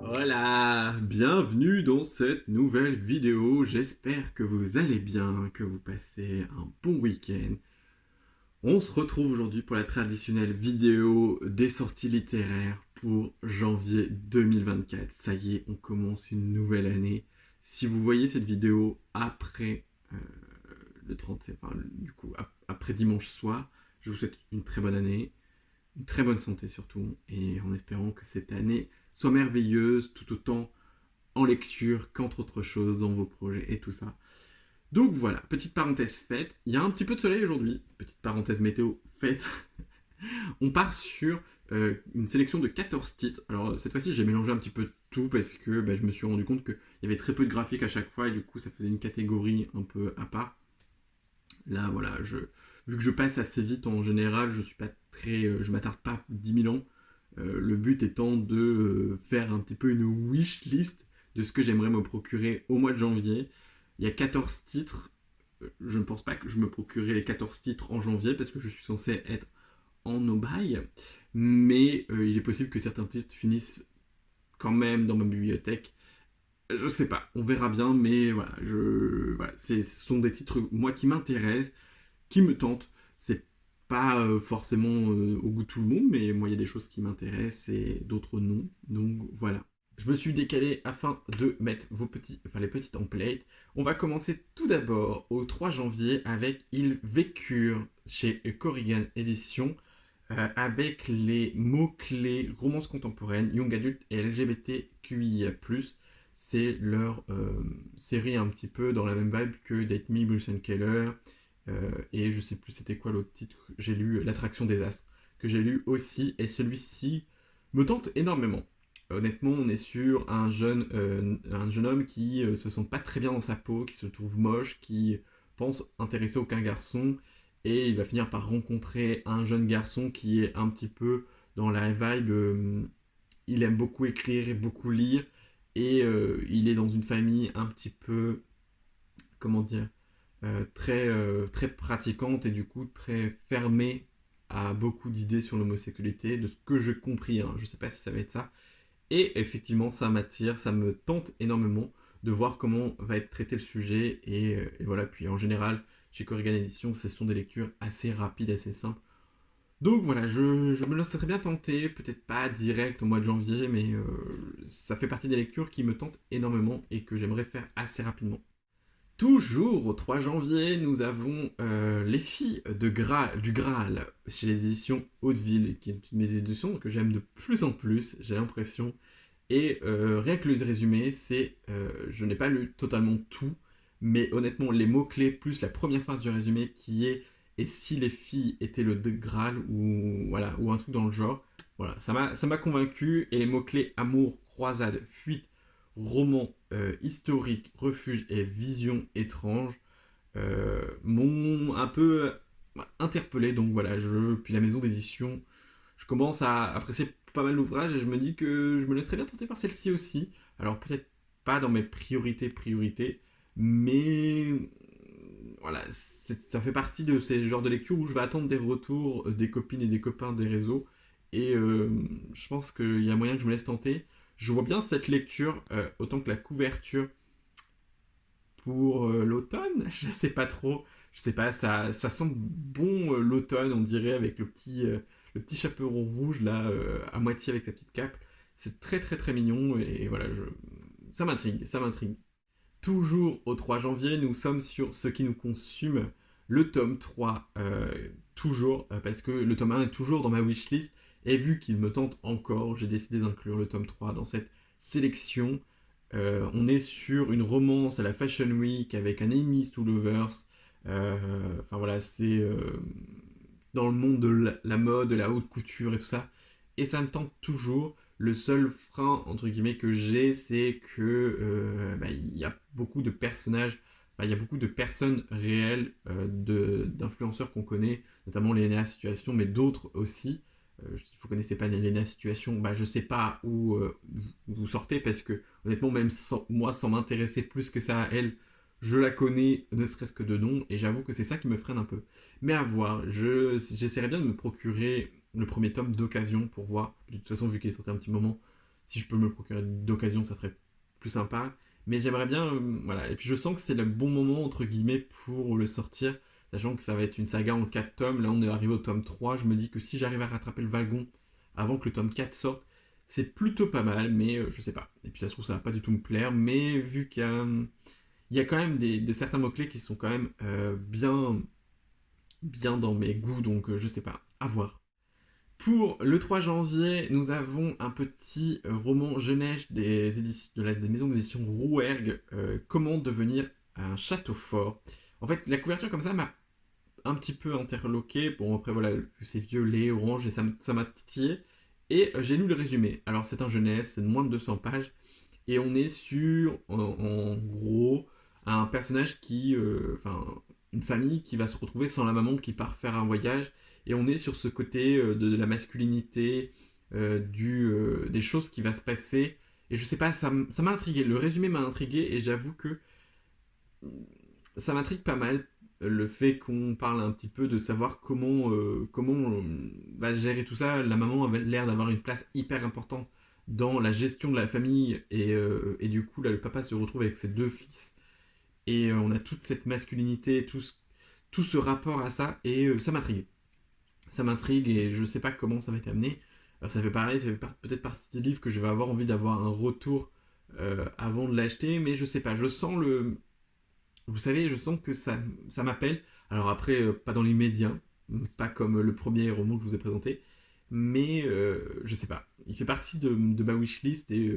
Voilà, bienvenue dans cette nouvelle vidéo. J'espère que vous allez bien, que vous passez un bon week-end. On se retrouve aujourd'hui pour la traditionnelle vidéo des sorties littéraires pour janvier 2024. Ça y est, on commence une nouvelle année. Si vous voyez cette vidéo après le 30, enfin du coup après dimanche soir, je vous souhaite une très bonne année, une très bonne santé surtout, et en espérant que cette année soit merveilleuse tout autant en lecture qu'entre autres choses dans vos projets et tout ça. Donc voilà, petite parenthèse faite. Il y a un petit peu de soleil aujourd'hui, petite parenthèse météo faite. On part sur une sélection de 14 titres. Alors cette fois-ci, j'ai mélangé un petit peu tout parce que je me suis rendu compte qu'il y avait très peu de graphiques à chaque fois et du coup, ça faisait une catégorie un peu à part. Là, voilà, vu que je passe assez vite en général, je suis pas très, je m'attarde pas 10 000 ans. Le but étant de faire un petit peu une wish list de ce que j'aimerais me procurer au mois de janvier. Il y a 14 titres. Je ne pense pas que je me procurerai les 14 titres en janvier parce que je suis censé être en no-buy. Mais il est possible que certains titres finissent quand même dans ma bibliothèque. Je sais pas, on verra bien, mais voilà, voilà, ce sont des titres, moi, qui m'intéressent, qui me tentent. C'est pas forcément au goût de tout le monde, mais moi, il y a des choses qui m'intéressent et d'autres non. Donc voilà. Je me suis décalé afin de mettre les petits templates. On va commencer tout d'abord au 3 janvier avec Ils vécurent chez Corrigan Éditions avec les mots-clés romance contemporaine, young adult et LGBTQIA+. C'est leur série un petit peu dans la même vibe que Date Me, Bruce and Keller, et je sais plus c'était quoi l'autre titre. J'ai lu L'attraction des astres, que j'ai lu aussi, et celui-ci me tente énormément. Honnêtement, on est sur un jeune homme qui se sent pas très bien dans sa peau, qui se trouve moche, qui pense intéresser aucun garçon, et il va finir par rencontrer un jeune garçon qui est un petit peu dans la vibe. Il aime beaucoup écrire et beaucoup lire, et il est dans une famille un petit peu, comment dire, très pratiquante et du coup très fermée à beaucoup d'idées sur l'homosexualité, de ce que j'ai compris, hein. Je sais pas si ça va être ça. Et effectivement, ça m'attire, ça me tente énormément de voir comment va être traité le sujet. Et voilà, puis en général, chez Corrigan Edition, ce sont des lectures assez rapides, assez simples. Donc voilà, je me laisserais bien tenter, peut-être pas direct au mois de janvier, mais ça fait partie des lectures qui me tentent énormément et que j'aimerais faire assez rapidement. Toujours au 3 janvier, nous avons Les filles du Graal chez les éditions Hauteville, qui est une des éditions que j'aime de plus en plus, j'ai l'impression. Et rien que le résumé, je n'ai pas lu totalement tout, mais honnêtement, les mots-clés plus la première phrase du résumé qui est et si les filles étaient le Graal ou, voilà, ou un truc dans le genre, voilà, ça m'a convaincu. Et les mots-clés amour, croisade, fuite, roman historique, refuge et vision étrange m'ont un peu interpellé. Donc voilà, puis la maison d'édition, je commence à apprécier pas mal l'ouvrage et je me dis que je me laisserais bien tenter par celle-ci aussi. Alors peut-être pas dans mes priorités, mais voilà, ça fait partie de ces genres de lectures où je vais attendre des retours des copines et des copains des réseaux. Et je pense qu'il y a moyen que je me laisse tenter. Je vois bien cette lecture, autant que la couverture pour l'automne. Je sais pas trop. Je sais pas, ça sent bon l'automne, on dirait, avec le petit chaperon rouge là, à moitié avec sa petite cape. C'est très très très mignon et voilà, ça m'intrigue, ça m'intrigue. Toujours au 3 janvier, nous sommes sur Ce qui nous consume, le tome 3, toujours, parce que le tome 1 est toujours dans ma wishlist, et vu qu'il me tente encore, j'ai décidé d'inclure le tome 3 dans cette sélection. On est sur une romance à la Fashion Week avec un enemies to lovers. Enfin voilà, c'est dans le monde de la mode, de la haute couture et tout ça. Et ça me tente toujours. Le seul frein, entre guillemets, que j'ai, c'est que il y a beaucoup de personnages, il y a beaucoup de personnes réelles, d'influenceurs qu'on connaît, notamment les Léna Situation, mais d'autres aussi. Si vous ne connaissez pas les Léna Situation, je ne sais pas où vous sortez, parce que honnêtement, même moi, sans m'intéresser plus que ça à elle, je la connais, ne serait-ce que de nom, et j'avoue que c'est ça qui me freine un peu. Mais à voir, j'essaierai bien de me procurer le premier tome d'occasion pour voir. De toute façon, vu qu'il est sorti un petit moment, si je peux me le procurer d'occasion, ça serait plus sympa. Mais j'aimerais bien, voilà. Et puis je sens que c'est le bon moment, entre guillemets, pour le sortir, sachant que ça va être une saga en 4 tomes. Là, on est arrivé au tome 3. Je me dis que si j'arrive à rattraper le wagon avant que le tome 4 sorte, c'est plutôt pas mal, mais je sais pas. Et puis ça se trouve, ça va pas du tout me plaire, mais vu qu'il y a quand même certains mots-clés qui sont quand même bien dans mes goûts, donc je sais pas, à voir. Pour le 3 janvier, nous avons un petit roman jeunesse des maisons d'édition Rouergue, Comment devenir un château fort. En fait, la couverture comme ça m'a un petit peu interloqué. Bon, après, voilà, c'est violet, orange, et ça m'a titillé. Et j'ai lu le résumé. Alors, c'est un jeunesse, c'est de moins de 200 pages. Et on est sur, en gros, un personnage enfin, une famille qui va se retrouver sans la maman qui part faire un voyage. Et on est sur ce côté de la masculinité, des choses qui va se passer. Et je sais pas, ça m'a intrigué. Le résumé m'a intrigué et j'avoue que ça m'intrigue pas mal le fait qu'on parle un petit peu de savoir comment on va gérer tout ça. La maman avait l'air d'avoir une place hyper importante dans la gestion de la famille et du coup là le papa se retrouve avec ses deux fils et on a toute cette masculinité, tout ce rapport à ça et ça m'intrigue. Ça m'intrigue et je sais pas comment ça va être amené. Alors ça fait pareil, ça fait peut-être partie des livres que je vais avoir envie d'avoir un retour avant de l'acheter, mais je sais pas, je sens vous savez, je sens que ça m'appelle. Alors après, pas dans l'immédiat, pas comme le premier roman que je vous ai présenté, mais je sais pas. Il fait partie de ma wishlist et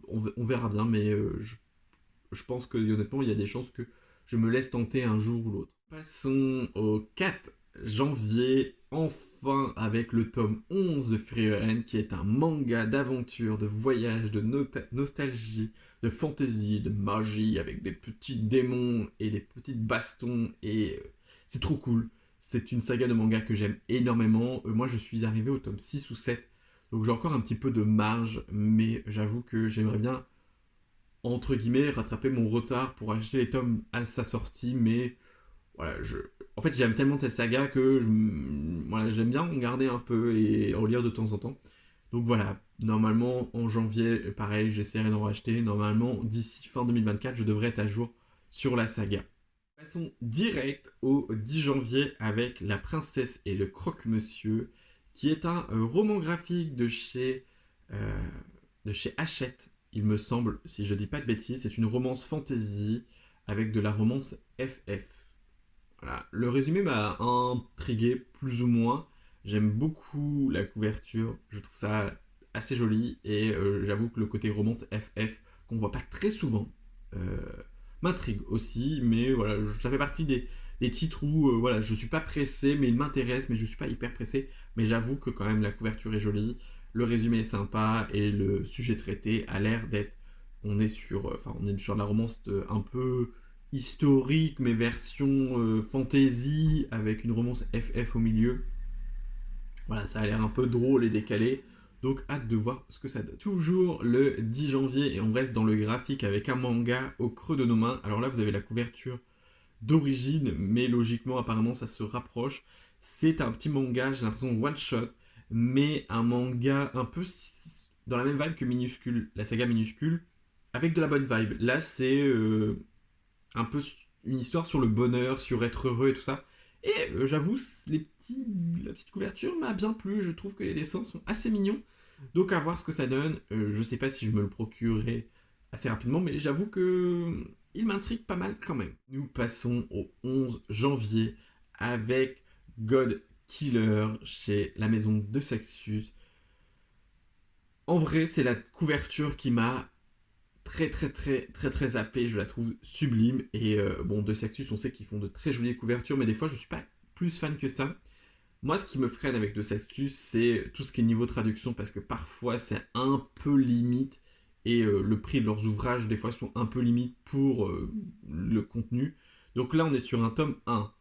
on verra bien, mais je pense que honnêtement, il y a des chances que je me laisse tenter un jour ou l'autre. Passons au 4 janvier, enfin avec le tome 11 de Frieren, qui est un manga d'aventure, de voyage, de nostalgie, de fantaisie, de magie, avec des petits démons et des petites bastons, et c'est trop cool. C'est une saga de manga que j'aime énormément. Moi, je suis arrivé au tome 6 ou 7, donc j'ai encore un petit peu de marge, mais j'avoue que j'aimerais bien, entre guillemets, rattraper mon retard pour acheter les tomes à sa sortie, mais voilà, en fait, j'aime tellement cette saga que voilà, j'aime bien en garder un peu et en lire de temps en temps. Donc voilà, normalement en janvier, pareil, j'essaierai d'en racheter. Normalement, d'ici fin 2024, je devrais être à jour sur la saga. Passons direct au 10 janvier avec La Princesse et le Croque-Monsieur, qui est un roman graphique euh, de chez Hachette, il me semble, si je dis pas de bêtises. C'est une romance fantasy avec de la romance FF. Voilà. Le résumé m'a intrigué plus ou moins. J'aime beaucoup la couverture, je trouve ça assez joli et j'avoue que le côté romance FF qu'on voit pas très souvent euh, m'intrigue aussi, mais voilà, ça fait partie des titres où voilà, je suis pas pressé, mais il m'intéresse, mais je suis pas hyper pressé. Mais j'avoue que quand même la couverture est jolie, le résumé est sympa et le sujet traité a l'air d'être. On est sur la romance un peu historique, mais version fantasy, avec une romance FF au milieu. Voilà, ça a l'air un peu drôle et décalé. Donc hâte de voir ce que ça donne. Toujours le 10 janvier et on reste dans le graphique avec un manga au creux de nos mains. Alors là vous avez la couverture d'origine, mais logiquement apparemment ça se rapproche. C'est un petit manga, j'ai l'impression one shot, mais un manga un peu dans la même vibe que Minuscule, la saga Minuscule, avec de la bonne vibe. Là c'est un peu une histoire sur le bonheur, sur être heureux et tout ça. Et j'avoue, la petite couverture m'a bien plu. Je trouve que les dessins sont assez mignons. Donc à voir ce que ça donne. Je sais pas si je me le procurerai assez rapidement, mais j'avoue que il m'intrigue pas mal quand même. Nous passons au 11 janvier avec God Killer chez la maison de Saxus. En vrai, c'est la couverture qui m'a très zappé, je la trouve sublime. Et bon, de Saxus, on sait qu'ils font de très jolies couvertures, mais des fois, je suis pas plus fan que ça. Moi, ce qui me freine avec De Saxus, c'est tout ce qui est niveau traduction, parce que parfois, c'est un peu limite. Et le prix de leurs ouvrages, des fois, sont un peu limite pour le contenu. Donc là, on est sur un tome 1,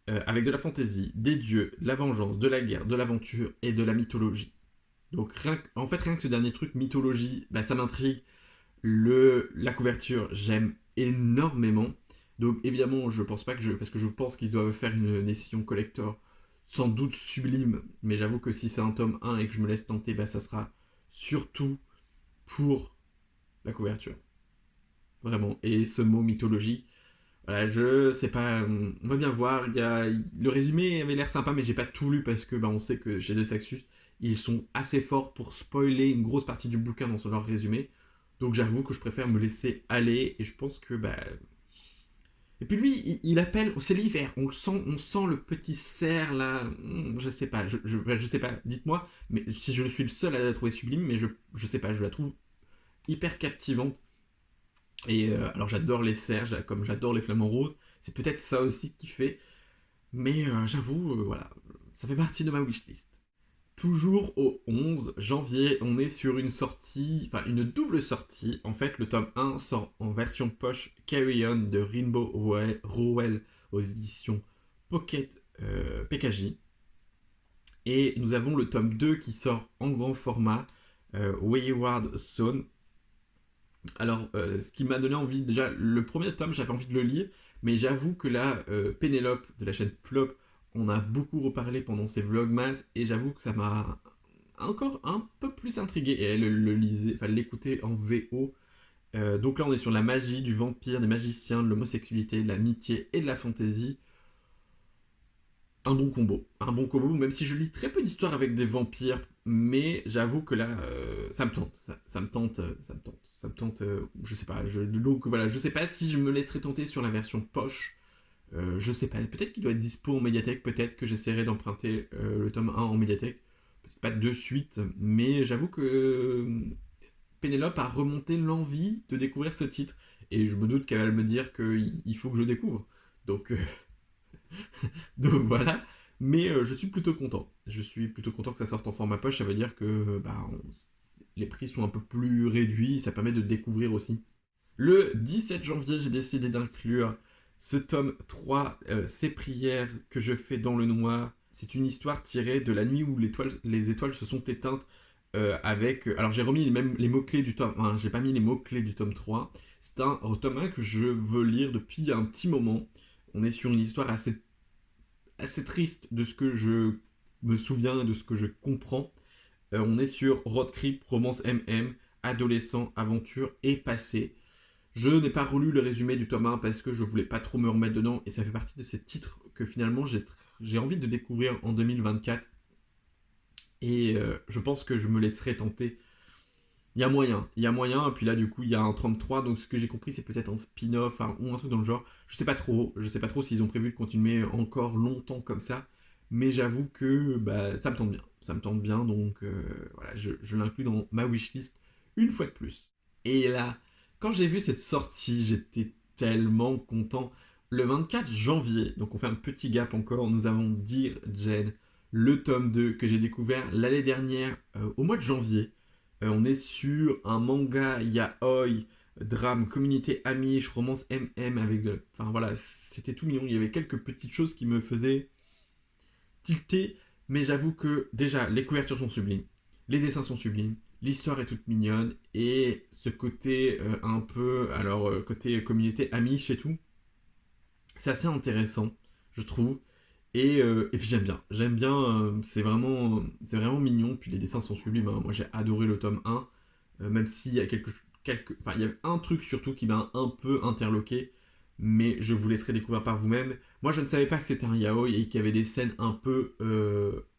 avec de la fantaisie, des dieux, de la vengeance, de la guerre, de l'aventure et de la mythologie. Donc rien que ce dernier truc, mythologie, bah, ça m'intrigue. La couverture, j'aime énormément. Donc évidemment, je pense pas parce que je pense qu'ils doivent faire une édition collector. sans doute sublime, mais j'avoue que si c'est un tome 1 et que je me laisse tenter, bah ça sera surtout pour la couverture. Vraiment. Et ce mot mythologie, voilà, je sais pas, on va bien voir. Le résumé avait l'air sympa, mais j'ai pas tout lu parce que bah, on sait que chez De Saxus, ils sont assez forts pour spoiler une grosse partie du bouquin dans leur résumé. Donc j'avoue que je préfère me laisser aller et je pense que bah. Et puis lui, il appelle, c'est l'hiver, on sent le petit cerf là, je sais pas, je sais pas, dites-moi, mais si je suis le seul à la trouver sublime, mais je sais pas, je la trouve hyper captivante. Et alors j'adore les cerfs, comme j'adore les flamants roses, c'est peut-être ça aussi qui fait, mais j'avoue, voilà, ça fait partie de ma wishlist. Toujours au 11 janvier, on est sur une sortie, enfin une double sortie. En fait, le tome 1 sort en version poche Carry On de Rimbaud Rowell aux éditions Pocket PKJ. Et nous avons le tome 2 qui sort en grand format, Wayward Zone. Alors, ce qui m'a donné envie, déjà, le premier tome, j'avais envie de le lire, mais j'avoue que là, Pénélope de la chaîne Plop, on a beaucoup reparlé pendant ses vlogmas, et j'avoue que ça m'a encore un peu plus intrigué. Et elle le lisait, enfin l'écoutait en VO. Donc là, on est sur la magie, du vampire, des magiciens, de l'homosexualité, de l'amitié et de la fantaisie. Un bon combo, même si je lis très peu d'histoires avec des vampires, mais j'avoue que là, ça me tente, ça me tente, ça me tente, je sais pas, donc voilà, je sais pas si je me laisserai tenter sur la version poche, je sais pas, peut-être qu'il doit être dispo en médiathèque, peut-être que j'essaierai d'emprunter le tome 1 en médiathèque, peut-être pas de suite, mais j'avoue que Pénélope a remonté l'envie de découvrir ce titre, et je me doute qu'elle va me dire qu'il faut que je découvre, donc donc voilà. Mais je suis plutôt content. Je suis plutôt content que ça sorte en format poche. Ça veut dire que bah, les prix sont un peu plus réduits. Ça permet de découvrir aussi. Le 17 janvier, j'ai décidé d'inclure ce tome 3, Ces prières que je fais dans le noir. C'est une histoire tirée de la nuit où les étoiles se sont éteintes. Avec. Alors j'ai remis les mots-clés du tome 1. J'ai pas mis les mots-clés du tome 3. C'est un tome 1 que je veux lire depuis un petit moment. On est sur une histoire assez triste de ce que je me souviens et de ce que je comprends. On est sur Road Trip, romance MM, adolescent, aventure et passé. Je n'ai pas relu le résumé du tome 1 parce que je voulais pas trop me remettre dedans et ça fait partie de ces titres que finalement j'ai envie de découvrir en 2024 et je pense que je me laisserai tenter. Il y a moyen, et puis là du coup il y a un 33, donc ce que j'ai compris c'est peut-être un spin-off ou un truc dans le genre. Je sais pas trop s'ils ont prévu de continuer encore longtemps comme ça, mais j'avoue que bah, ça me tente bien, donc voilà, je l'inclus dans ma wishlist une fois de plus. Et là, quand j'ai vu cette sortie, j'étais tellement content. Le 24 janvier, donc on fait un petit gap encore, nous avons Dear Jane, le tome 2 que j'ai découvert l'année dernière au mois de janvier. On est sur un manga yaoi, drame, communauté amish, romance MM avec de... Enfin voilà, c'était tout mignon. Il y avait quelques petites choses qui me faisaient tilter, mais j'avoue que déjà, les couvertures sont sublimes, les dessins sont sublimes, l'histoire est toute mignonne, et ce côté un peu... Alors, côté communauté amish et tout, c'est assez intéressant, je trouve. Et puis j'aime bien, c'est vraiment mignon, puis les dessins sont sublimes, hein. Moi j'ai adoré le tome 1, même s'il y a enfin il y a un truc surtout qui m'a un peu interloqué, mais je vous laisserai découvrir par vous-même. Moi je ne savais pas que c'était un yaoi et qu'il y avait des scènes un peu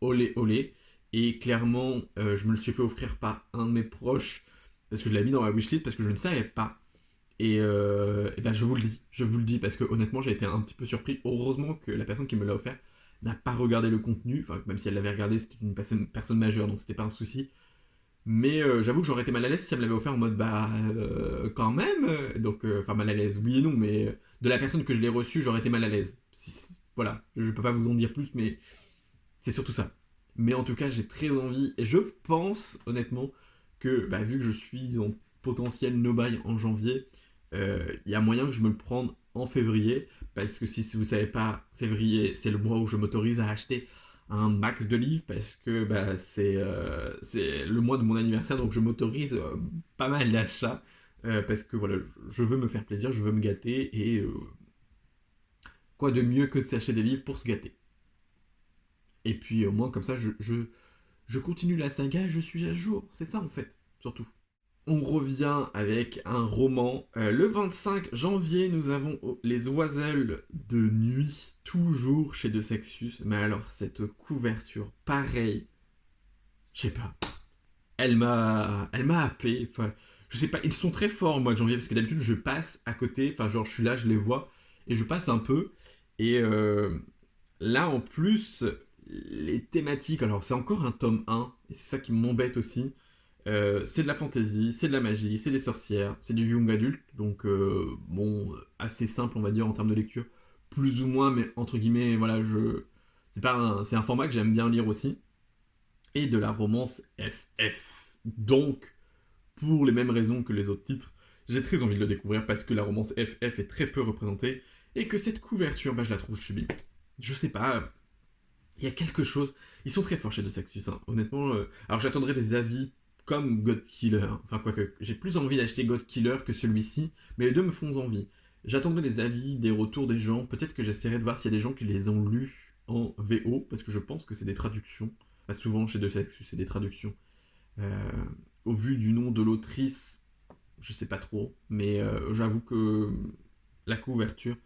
olé olé, et clairement je me le suis fait offrir par un de mes proches, parce que je l'ai mis dans ma wishlist, parce que je ne savais pas. Et ben je vous le dis parce que honnêtement j'ai été un petit peu surpris. Heureusement que la personne qui me l'a offert n'a pas regardé le contenu, enfin même si elle l'avait regardé, c'était une personne majeure donc c'était pas un souci. Mais j'avoue que j'aurais été mal à l'aise si elle me l'avait offert en mode bah quand même. Donc enfin mal à l'aise, oui et non, mais de la personne que je l'ai reçu, j'aurais été mal à l'aise. Voilà, je peux pas vous en dire plus, mais c'est surtout ça. Mais en tout cas, j'ai très envie et je pense honnêtement que bah, vu que je suis en potentiel no-buy en janvier, il y a moyen que je me le prenne en février, parce que si vous savez pas, février c'est le mois où je m'autorise à acheter un max de livres, parce que bah, c'est le mois de mon anniversaire, donc je m'autorise pas mal d'achats, parce que voilà, je veux me faire plaisir, je veux me gâter, et quoi de mieux que de s'acheter des livres pour se gâter. Et puis au moins comme ça, je continue la saga, je suis à jour. C'est ça en fait, surtout. On revient avec un roman. Le 25 janvier, nous avons Les Oiselles de nuit, toujours chez De Sexus. Mais alors, cette couverture, pareil, je sais pas, elle m'a happé. Enfin, je sais pas, ils sont très forts au mois de janvier, parce que d'habitude, je passe à côté. Enfin, genre, je suis là, je les vois, et je passe un peu. Et là, en plus, les thématiques, alors c'est encore un tome 1, et c'est ça qui m'embête aussi. C'est de la fantasy, c'est de la magie, c'est des sorcières, c'est du young adulte, donc bon, assez simple on va dire en termes de lecture, plus ou moins, mais entre guillemets, voilà, c'est un format que j'aime bien lire aussi, et de la romance FF. Donc, pour les mêmes raisons que les autres titres, j'ai très envie de le découvrir parce que la romance FF est très peu représentée, et que cette couverture, bah, je la trouve sublime. Je sais pas, il y a quelque chose. Ils sont très forts chez De Saxus, hein. Honnêtement. Alors j'attendrai des avis comme God Killer. Enfin, quoique, j'ai plus envie d'acheter God Killer que celui-ci, mais les deux me font envie. J'attendrai des avis, des retours des gens. Peut-être que j'essaierai de voir s'il y a des gens qui les ont lus en VO, parce que je pense que c'est des traductions. Enfin, souvent chez De Saxus, c'est des traductions. Euh, Au vu du nom de l'autrice, je sais pas trop, mais j'avoue que la couverture,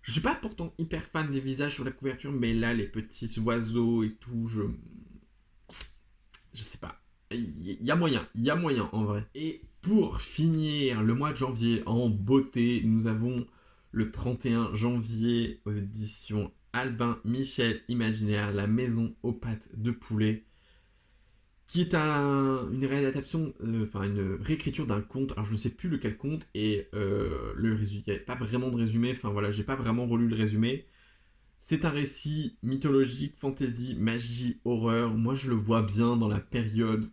je suis pas pourtant hyper fan des visages sur la couverture, mais là, les petits oiseaux et tout, je sais pas. Il y a moyen en vrai. Et pour finir le mois de janvier en beauté, nous avons le 31 janvier aux éditions Albin Michel Imaginaire, La Maison aux pattes de poulet, qui est une réadaptation, enfin une réécriture d'un conte. Alors je ne sais plus lequel conte, et il n'y avait pas vraiment de résumé, enfin voilà, j'ai pas vraiment relu le résumé. C'est un récit mythologique, fantasy, magie, horreur. Moi je le vois bien dans la période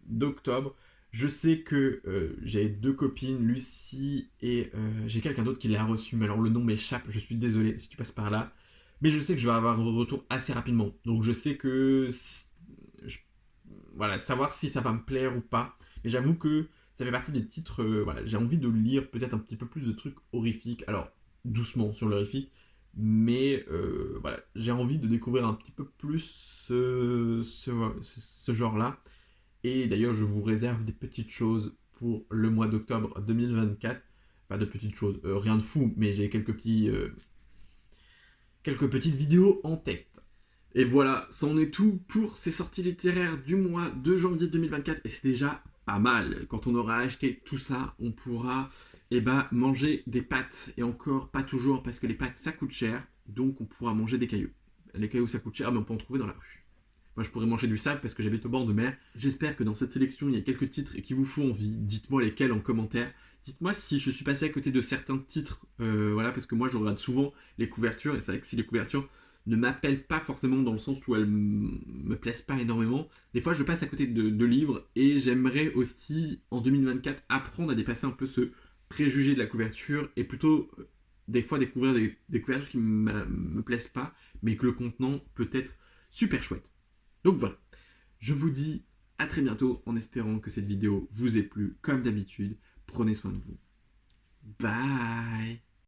d'octobre. Je sais que j'ai deux copines, Lucie et j'ai quelqu'un d'autre qui l'a reçu, mais alors le nom m'échappe, je suis désolé si tu passes par là. Mais je sais que je vais avoir un retour assez rapidement. Donc je sais que je voilà, savoir si ça va me plaire ou pas. Mais j'avoue que ça fait partie des titres, voilà, j'ai envie de lire peut-être un petit peu plus de trucs horrifiques. Alors, doucement sur l'horrifique, mais voilà, j'ai envie de découvrir un petit peu plus ce genre-là. Et d'ailleurs, je vous réserve des petites choses pour le mois d'octobre 2024. Enfin, de petites choses, rien de fou, mais j'ai quelques petites vidéos en tête. Et voilà, c'en est tout pour ces sorties littéraires du mois de janvier 2024. Et c'est déjà pas mal. Quand on aura acheté tout ça, on pourra manger des pâtes. Et encore, pas toujours, parce que les pâtes, ça coûte cher. Donc on pourra manger des cailloux. Les cailloux, ça coûte cher, mais on peut en trouver dans la rue. Moi, je pourrais manger du sable parce que j'habite au bord de mer. J'espère que dans cette sélection, il y a quelques titres qui vous font envie. Dites-moi lesquels en commentaire. Dites-moi si je suis passé à côté de certains titres. Voilà, parce que moi, je regarde souvent les couvertures. Et c'est vrai que si les couvertures ne m'appellent pas forcément dans le sens où elles me plaisent pas énormément, des fois, je passe à côté de livres. Et j'aimerais aussi, en 2024, apprendre à dépasser un peu ce préjugé de la couverture et plutôt des fois découvrir des couvertures qui me plaisent pas, mais que le contenant peut être super chouette. Donc voilà, je vous dis à très bientôt en espérant que cette vidéo vous ait plu comme d'habitude. Prenez soin de vous. Bye.